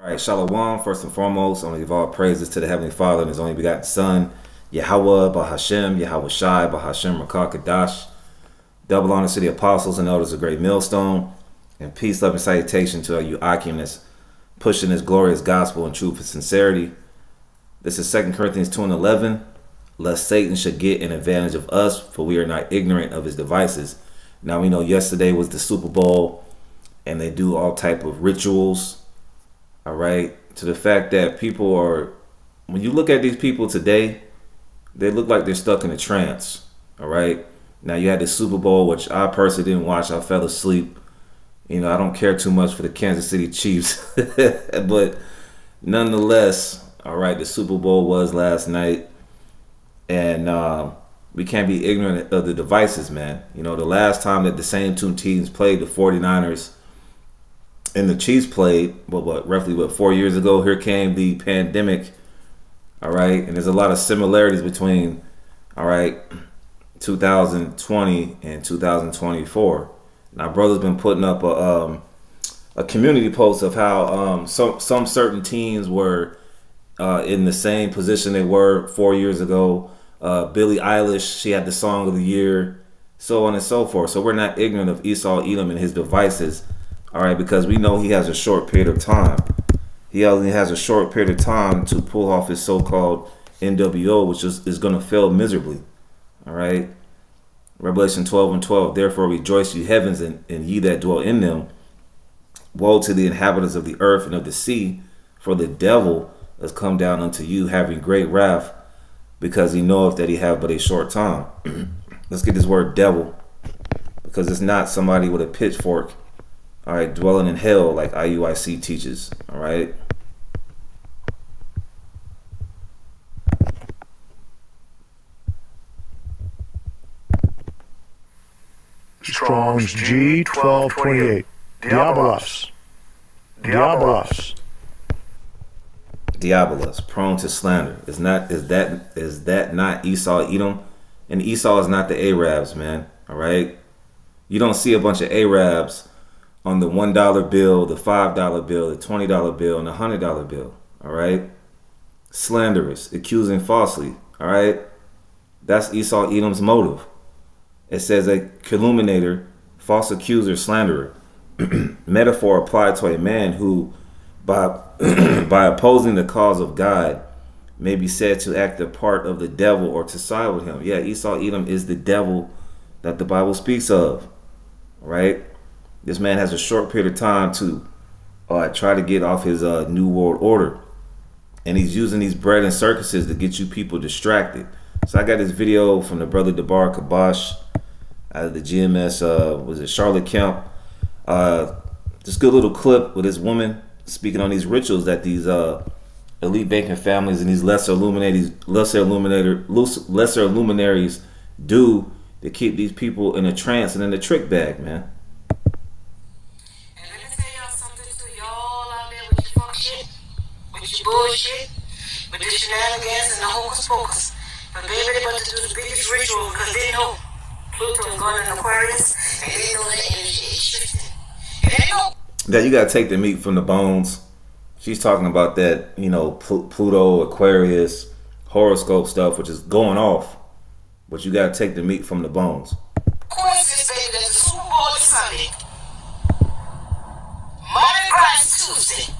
All right, Shalom, first and foremost, I want to give all praises to the Heavenly Father and His only begotten Son, Yahweh, Bahashem, Yahweh Shai, Bahashem, Rakah, Kadash. Double honor to the apostles and elders of Great Millstone, and peace, love, and salutation to you Akim that's pushing this glorious gospel in truth and sincerity. This is 2 Corinthians 2:11. Lest Satan should get an advantage of us, for we are not ignorant of his devices. Now, we know yesterday was the Super Bowl, and they do all type of rituals. All right, to the fact that people are, when you look at these people today, they look like they're stuck in a trance. All right, now you had the Super Bowl, which I personally didn't watch. I fell asleep. You know, I don't care too much for the Kansas City Chiefs, but nonetheless, all right, the Super Bowl was last night, and we can't be ignorant of the devices, man. You know, the last time that the same two teams played, the 49ers and the Chiefs played, roughly 4 years ago, here came the pandemic, all right? And there's a lot of similarities between, all right, 2020 and 2024. Now, brother's been putting up a community post of how some certain teams were in the same position they were 4 years ago. Billie Eilish, she had the song of the year, so on and so forth. So we're not ignorant of Esau Edom and his devices. All right, because we know he has a short period of time. He only has a short period of time to pull off his so-called NWO, which is going to fail miserably. All right. Revelation 12:12. Therefore rejoice, ye heavens, and ye that dwell in them. Woe to the inhabitants of the earth and of the sea, for the devil has come down unto you, having great wrath, because he knoweth that he have but a short time. Let's get this word devil, because it's not somebody with a pitchfork. All right, dwelling in hell like IUIC teaches, all right? Strong's G 1228. Diabolos. Diabolos. Diabolos, prone to slander. Is that not Esau Edom? And Esau is not the Arabs, man, all right? You don't see a bunch of Arabs on the $1 bill, the $5 bill, the $20 bill, and the $100 bill. All right, slanderous, accusing falsely. All right, that's Esau Edom's motive. It says a calumniator, false accuser, slanderer. Metaphor applied to a man who, by opposing the cause of God, may be said to act the part of the devil or to side with him. Yeah, Esau Edom is the devil that the Bible speaks of. All right. This man has a short period of time to try to get off his New World Order. And he's using these bread and circuses to get you people distracted. So I got this video from the brother Debar Kabash out of the GMS, was it Charlotte Kemp? This good little clip with this woman speaking on these rituals that these elite banking families and these lesser luminaries do to keep these people in a trance and in the trick bag, man. Bullshit with the shenanigans and the hocus pocus. But baby, they about to do the biggest ritual because they know Pluto is going in Aquarius and they know that energy is shifting. And they know that you gotta take the meat from the bones. She's talking about that, you know, Pluto, Aquarius, horoscope stuff, which is going off. But you gotta take the meat from the bones. coincidence, baby, that the Super Bowl is Sunday, Mardi Gras is Tuesday,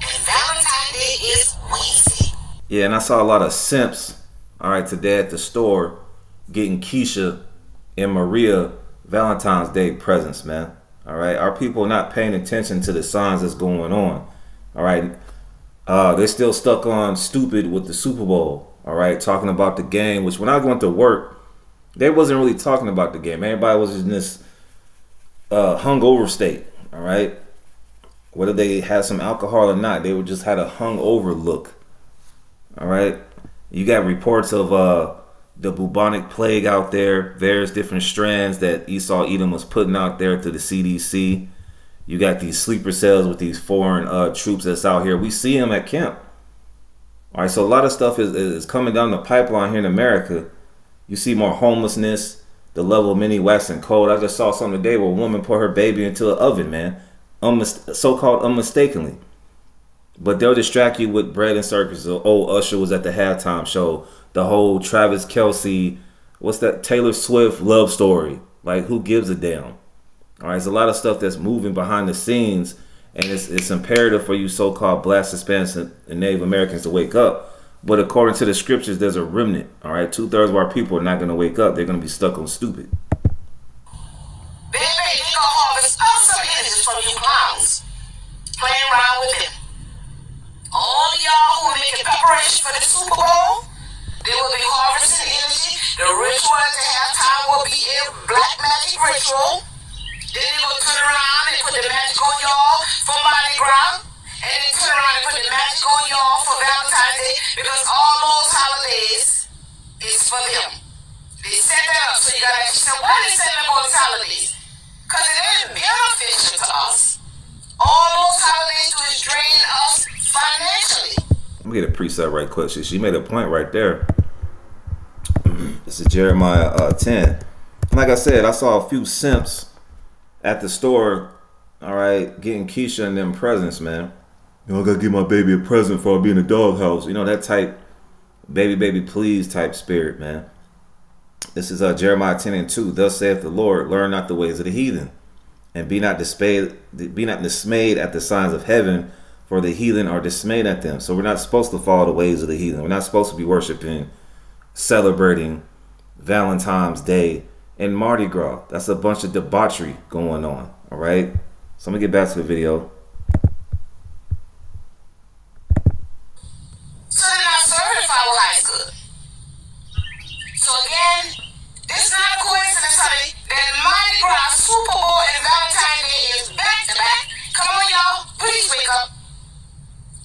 and Valentine's Day is Wednesday. Yeah, and I saw a lot of simps, all right, today at the store getting Keisha and Maria Valentine's Day presents, man. All right, our people are not paying attention to the signs that's going on. All right, they're still stuck on stupid with the Super Bowl. All right, talking about the game, which when I went to work, they wasn't really talking about the game. Everybody was in this hungover state. All right, whether they had some alcohol or not, they just had a hungover look. All right, you got reports of the bubonic plague out there, various different strands that Esau Edom was putting out there to the CDC. You got these sleeper cells with these foreign troops that's out here. We see them at camp. All right, so a lot of stuff is coming down the pipeline here in America. You see more homelessness, the level of many waxing cold. I just saw something today where a woman put her baby into an oven, man, so-called unmistakably. But they'll distract you with bread and circuses. Oh, Usher was at the halftime show. The whole Travis Kelce, what's that, Taylor Swift love story. Like, who gives a damn? All right, there's a lot of stuff that's moving behind the scenes, and it's imperative for you so-called Black, Hispanics, and Native Americans to wake up. But according to the scriptures, there's a remnant. All right, 2/3 of our people are not going to wake up. They're going to be stuck on stupid. Baby, we gonna harvest awesome images from you clowns. Playing around with them. All y'all who are making preparation for the Super Bowl, they will be harvesting energy. The ritual at the halftime will be a black magic ritual. Then they will turn around and put the magic on y'all for Mardi Gras. And then turn around and put the magic on y'all for Valentine's Day, because all those holidays is for them. They set that up, so you gotta ask yourself, why are they setting up all these holidays? Because it ain't beneficial to us. All those holidays do is drain us financially. Let me get a precept right quick. She made a point right there. This is Jeremiah 10. And like I said, I saw a few simps at the store, all right, getting Keisha and them presents, man. You know, I gotta give my baby a present before I be in the doghouse. You know, that type, baby, please type spirit, man. This is Jeremiah 10:2. Thus saith the Lord, learn not the ways of the heathen, and be not dismayed at the signs of heaven, for the heathen are dismayed at them. So we're not supposed to follow the ways of the heathen. We're not supposed to be worshiping, celebrating Valentine's Day and Mardi Gras. That's a bunch of debauchery going on. All right. So I'm gonna get back to the video. So they're not certified with high school. So again, it's not a coincidence, honey, that Mardi Gras, Super Bowl, and Valentine's Day is back to back. Come on, y'all, please wake up.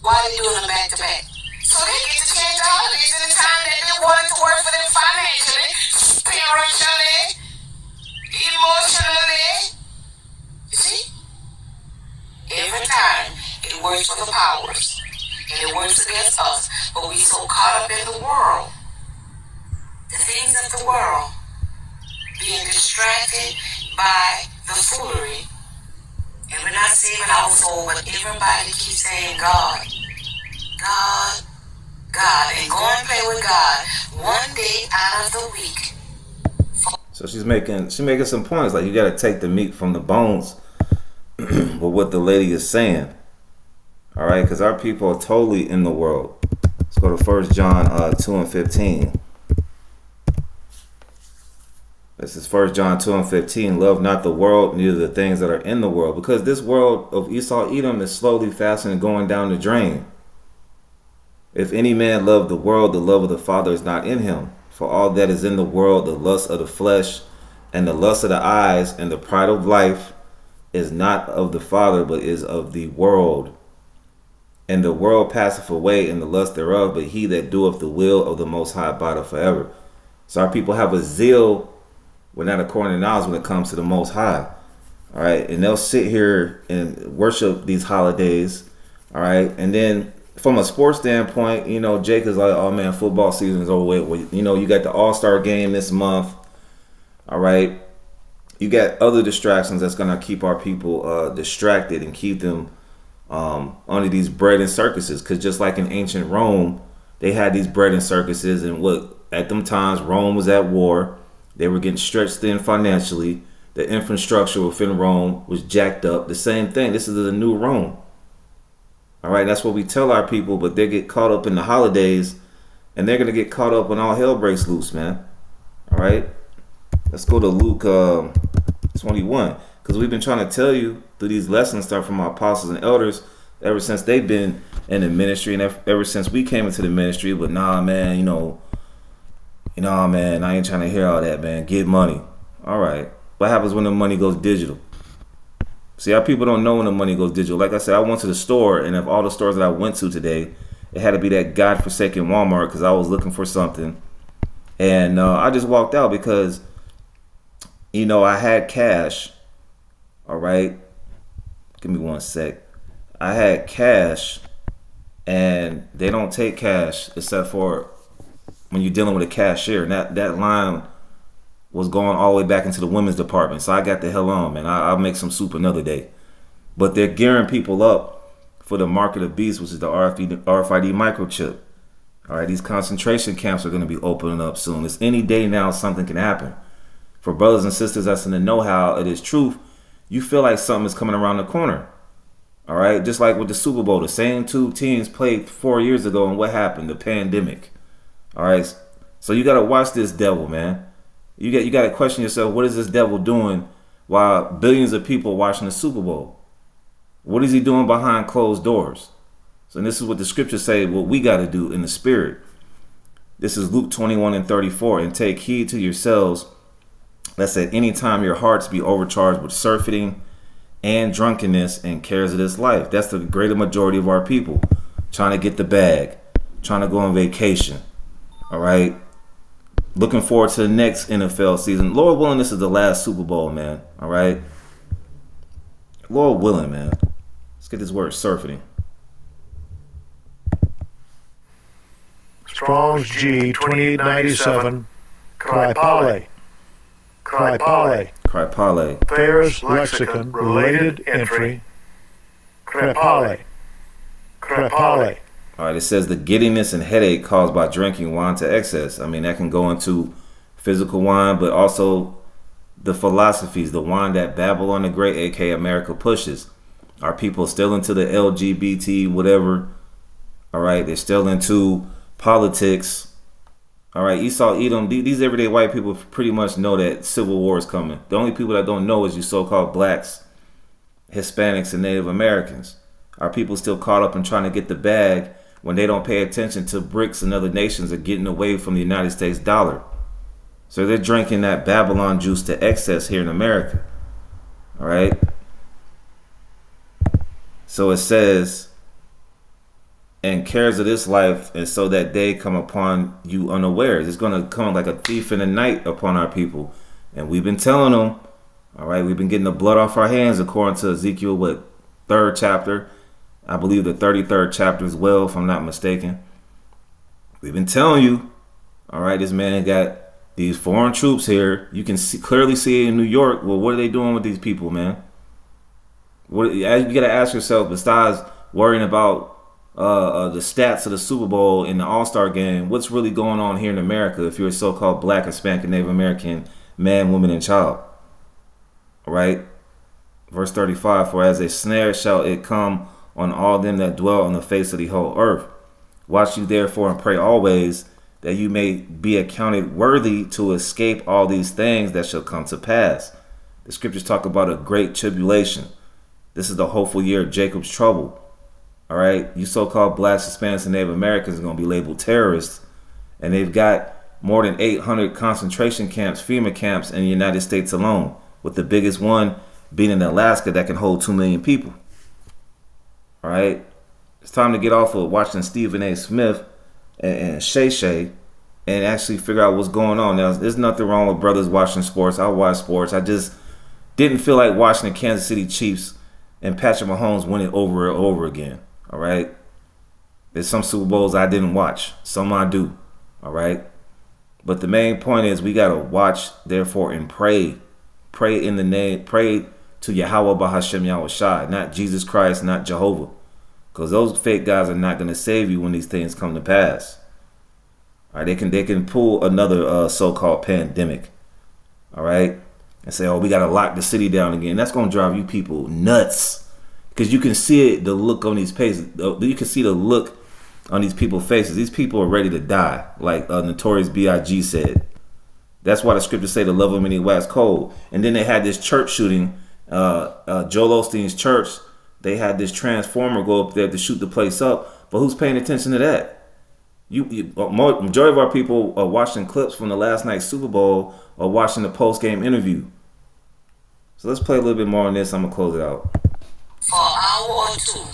Why are they doing them back to back? So they get to change the holidays in the time that they wanted to work for them financially, spiritually, emotionally. You see? Every time it works for the powers, and it works against us, but we so caught up in the world, the things of the world, being distracted by the foolery, and we're not saving our soul, but everybody keeps saying God, God, God, and go and play with God one day out of the week. So she's making some points, like you got to take the meat from the bones with what the lady is saying. All right, because our people are totally in the world. Let's go to 1 John 2:15. This is 1 John 2:15. Love not the world, neither the things that are in the world. Because this world of Esau Edom is slowly fasting and going down the drain. If any man love the world, the love of the Father is not in him. For all that is in the world, the lust of the flesh, and the lust of the eyes, and the pride of life, is not of the Father, but is of the world. And the world passeth away, and the lust thereof, but he that doeth the will of the Most High abideth forever. So our people have a zeal, we're not according to knowledge, when it comes to the Most High. All right, and they'll sit here and worship these holidays. All right, and then from a sports standpoint, you know, Jake is like, oh man, football season is over with. Well, you know, you got the All-Star game this month. All right, you got other distractions that's gonna keep our people distracted and keep them under these bread and circuses. Because just like in ancient Rome, they had these bread and circuses, and what at them times Rome was at war. They were getting stretched thin financially. The infrastructure within Rome was jacked up. The same thing. This is the new Rome. All right, that's what we tell our people, but they get caught up in the holidays, and they're going to get caught up when all hell breaks loose, man. All right, let's go to Luke 21, because we've been trying to tell you through these lessons, start from our apostles and elders, ever since they've been in the ministry, and ever since we came into the ministry. But nah, man, you know, man, I ain't trying to hear all that, man. Get money. All right, what happens when the money goes digital? See, our people don't know when the money goes digital. Like I said, I went to the store, and of all the stores that I went to today, it had to be that godforsaken Walmart, because I was looking for something. And I just walked out because, you know, I had cash. All right. Give me one sec. I had cash, and they don't take cash except for when you're dealing with a cashier. And that line was going all the way back into the women's department. So I got the hell on, man. I'll make some soup another day. But they're gearing people up for the mark of the beast, which is the RFID microchip. All right, these concentration camps are going to be opening up soon. It's any day now something can happen. For brothers and sisters that's in the know-how of this truth, you feel like something is coming around the corner. All right, just like with the Super Bowl, the same two teams played 4 years ago, and what happened? The pandemic. All right, so you got to watch this devil, man. You got to question yourself, what is this devil doing while billions of people are watching the Super Bowl? What is he doing behind closed doors? So this is what the scriptures say, what we got to do in the spirit. This is Luke 21:34. And take heed to yourselves, lest at any time your hearts be overcharged with surfeiting and drunkenness and cares of this life. That's the greater majority of our people. Trying to get the bag. Trying to go on vacation. All right. Looking forward to the next NFL season. Lord willing, this is the last Super Bowl, man. All right. Lord willing, man. Let's get this word, surfeiting. Strong's G 2897. Kripale. Kripale. Kripale. Thayer's Lexicon. Related entry. Kripale. Kripale. All right, it says the giddiness and headache caused by drinking wine to excess. I mean, that can go into physical wine, but also the philosophies, the wine that Babylon the Great, aka America, pushes. Are people still into the LGBT, whatever? All right, they're still into politics. All right, Esau, Edom, these everyday white people pretty much know that civil war is coming. The only people that don't know is you so-called blacks, Hispanics, and Native Americans. Are people still caught up in trying to get the bag when they don't pay attention to BRICS and other nations are getting away from the United States dollar? So they're drinking that Babylon juice to excess here in America. All right. So it says, and cares of this life, and so that day come upon you unawares. It's going to come like a thief in the night upon our people. And we've been telling them, all right, we've been getting the blood off our hands according to Ezekiel, what, 3rd chapter. I believe the 33rd chapter as well, if I'm not mistaken. We've been telling you, all right, this man got these foreign troops here. You can clearly see it in New York. Well, what are they doing with these people, man? You got to ask yourself, besides worrying about the stats of the Super Bowl and the All-Star game, what's really going on here in America if you're a so-called black, Hispanic, and Native American man, woman, and child? All right? Verse 35, for as a snare shall it come on all them that dwell on the face of the whole earth. Watch you therefore and pray always, that you may be accounted worthy to escape all these things that shall come to pass. The scriptures talk about a great tribulation. This is the hopeful year of Jacob's trouble. All right, you so-called blacks, Hispanics, and Native Americans are going to be labeled terrorists. And they've got more than 800 concentration camps, FEMA camps in the United States alone, with the biggest one being in Alaska that can hold 2 million people. All right, it's time to get off of watching Stephen A. Smith and Shay Shay and actually figure out what's going on. Now, there's nothing wrong with brothers watching sports. I watch sports. I just didn't feel like watching the Kansas City Chiefs and Patrick Mahomes win it over and over again. All right, there's some Super Bowls I didn't watch. Some I do. All right, but the main point is we got to watch, therefore, and pray. Pray in the name. Pray to Yahweh Bahashem Yahushai, not Jesus Christ, not Jehovah. Because those fake guys are not going to save you when these things come to pass. All right, they can pull another so-called pandemic. All right, and say, oh, we got to lock the city down again. That's going to drive you people nuts. Because you can see it, the look on these faces. You can see the look on these people's faces. These people are ready to die, like Notorious B.I.G. said. That's why the scriptures say the love of many wax cold. And then they had this church shooting. Joel Osteen's church, they had this transformer go up there to shoot the place up, but who's paying attention to that? Majority of our people are watching clips from the last night's Super Bowl or watching the post-game interview. So let's play a little bit more on this. I'm gonna close it out. For an hour or two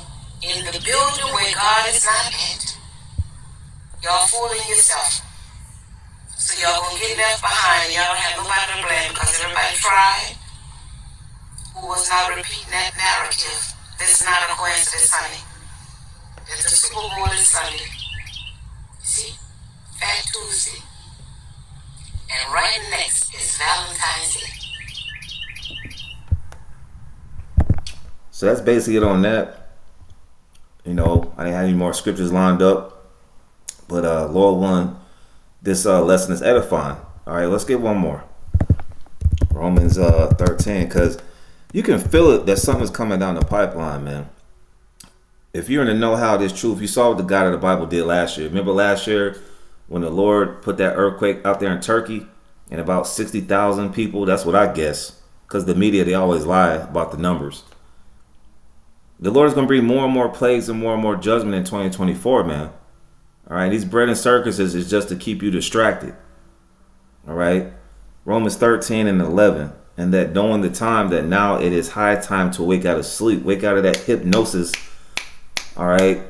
in the building where God is not at, y'all fooling yourself. So y'all gonna get left behind. Y'all don't have nobody to blame because everybody tried. Who was not repeating that narrative. This is not a coincidence, honey. It's the Super Bowl is Sunday. See? Fat Tuesday. And right next is Valentine's Day. So that's basically it on that. You know, I didn't have any more scriptures lined up, but Lord willing, this lesson is edifying. All right, let's get one more. Romans 13, because you can feel it that something's coming down the pipeline, man. If you're in the know-how of this truth, you saw what the God of the Bible did last year. Remember last year when the Lord put that earthquake out there in Turkey and about 60,000 people? That's what I guess, because the media, they always lie about the numbers. The Lord is going to bring more and more plagues and more judgment in 2024, man. All right, these bread and circuses is just to keep you distracted. All right, Romans 13 and 11. And that knowing the time that now it is high time to wake out of sleep, wake out of that hypnosis, all right,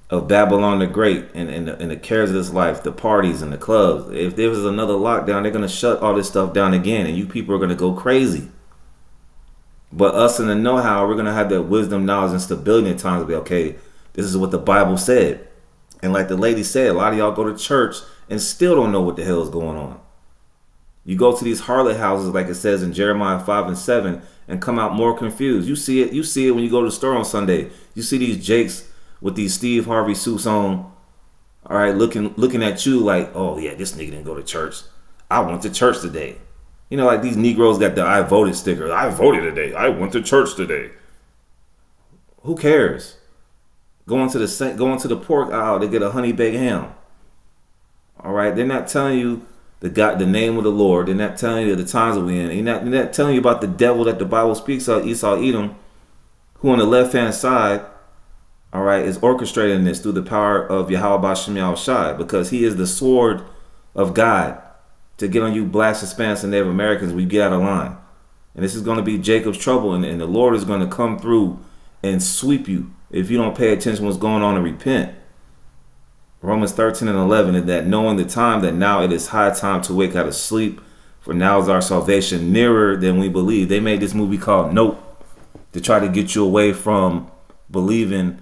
of Babylon the Great and the cares of this life, the parties and the clubs. If there was another lockdown, they're going to shut all this stuff down again, and you people are going to go crazy. But us in the know-how, we're going to have that wisdom, knowledge, and stability in times to be, okay, this is what the Bible said. And like the lady said, a lot of y'all go to church and still don't know what the hell is going on. You go to these harlot houses, like it says in Jeremiah 5 and 7, and come out more confused. You see it when you go to the store on Sunday. You see these Jakes with these Steve Harvey suits on, all right, looking at you like, oh yeah, this nigga didn't go to church. I went to church today. You know, like these Negroes got the I voted sticker. I voted today. I went to church today. Who cares? Going to the pork aisle to get a honey baked ham. All right, they're not telling you the name of the Lord. They're not telling you the times that we're in. They're not telling you about the devil that the Bible speaks of, Esau, Edom, who on the left-hand side, all right, is orchestrating this through the power of Yahweh Bashem Yahushai, because he is the sword of God to get on you blacks, Hispanics, and Native Americans when you get out of line. And this is going to be Jacob's trouble, and the Lord is going to come through and sweep you if you don't pay attention to what's going on and repent. Romans 13 and 11, and that knowing the time that now it is high time to wake out of sleep, for now is our salvation nearer than we believe. They made this movie called Nope to try to get you away from believing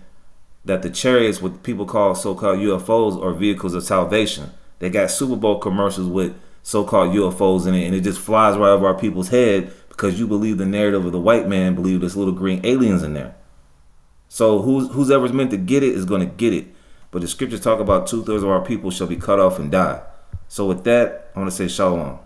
that the chariots, what people call so-called UFOs, are vehicles of salvation. They got Super Bowl commercials with so-called UFOs in it, and it just flies right over our people's head because you believe the narrative of the white man, believe there's little green aliens in there. So who's ever's meant to get it is going to get it. But the scriptures talk about 2/3 of our people shall be cut off and die. So with that, I want to say shalom.